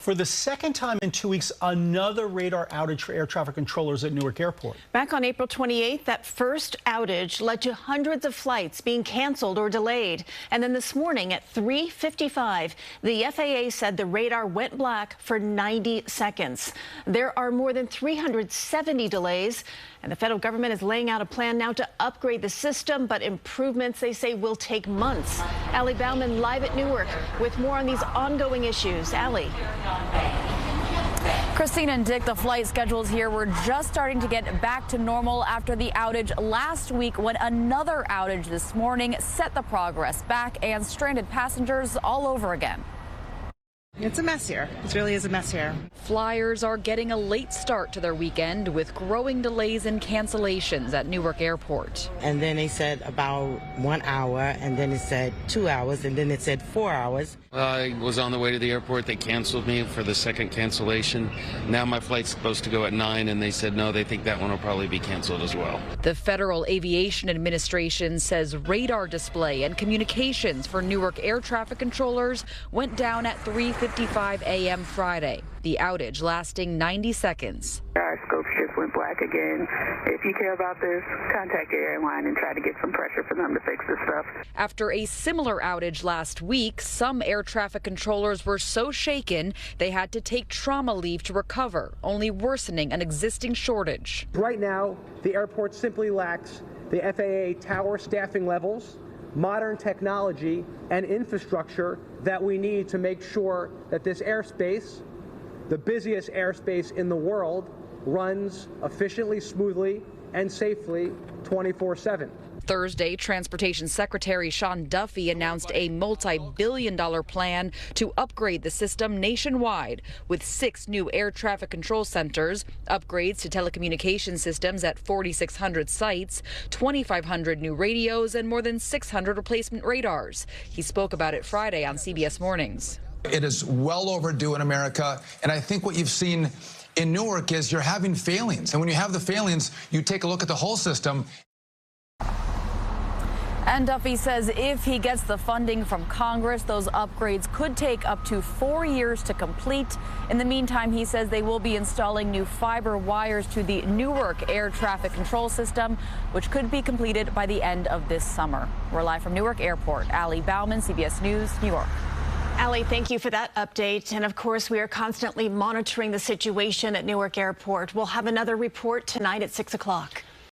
For the second time in 2 weeks, another radar outage for air traffic controllers at Newark Airport. Back on April 28th, that first outage led to hundreds of flights being canceled or delayed. And then this morning at 3:55, the FAA said the radar went black for 90 seconds. There are more than 370 delays, and the federal government is laying out a plan now to upgrade the system, but improvements, they say, will take months. Allie Bauman live at Newark with more on these ongoing issues. Allie. Christine and Dick, the flight schedules here were just starting to get back to normal after the outage last week, when another outage this morning set the progress back and stranded passengers all over again. It's a mess here. It really is a mess here. Flyers are getting a late start to their weekend with growing delays and cancellations at Newark Airport. And then they said about 1 hour, and then it said 2 hours, and then it said 4 hours. I was on the way to the airport. They canceled me for the second cancellation. Now my flight's supposed to go at 9, and they said no, they think that one will probably be canceled as well. The Federal Aviation Administration says radar display and communications for Newark air traffic controllers went down at 3:55 a.m. Friday. The outage lasting 90 seconds. Our scope shift went black again. If you care about this, contact your airline and try to get some pressure for them to fix this stuff. After a similar outage last week, some air traffic controllers were so shaken they had to take trauma leave to recover, only worsening an existing shortage. Right now, the airport simply lacks the FAA tower staffing levels, modern technology, and infrastructure that we need to make sure that this airspace, the busiest airspace in the world, runs efficiently, smoothly, and safely 24/7. Thursday, Transportation Secretary Sean Duffy announced a multi-billion-dollar plan to upgrade the system nationwide, with 6 new air traffic control centers, upgrades to telecommunication systems at 4,600 sites, 2,500 new radios, and more than 600 replacement radars. He spoke about it Friday on CBS Mornings. It is well overdue in America, and I think what you've seen in Newark is you're having failings. And when you have the failings, you take a look at the whole system. And Duffy says if he gets the funding from Congress, those upgrades could take up to 4 years to complete. In the meantime, he says they will be installing new fiber wires to the Newark air traffic control system, which could be completed by the end of this summer. We're live from Newark Airport. Allie Bauman, CBS News, New York. Allie, thank you for that update. And of course, we are constantly monitoring the situation at Newark Airport. We'll have another report tonight at 6 o'clock.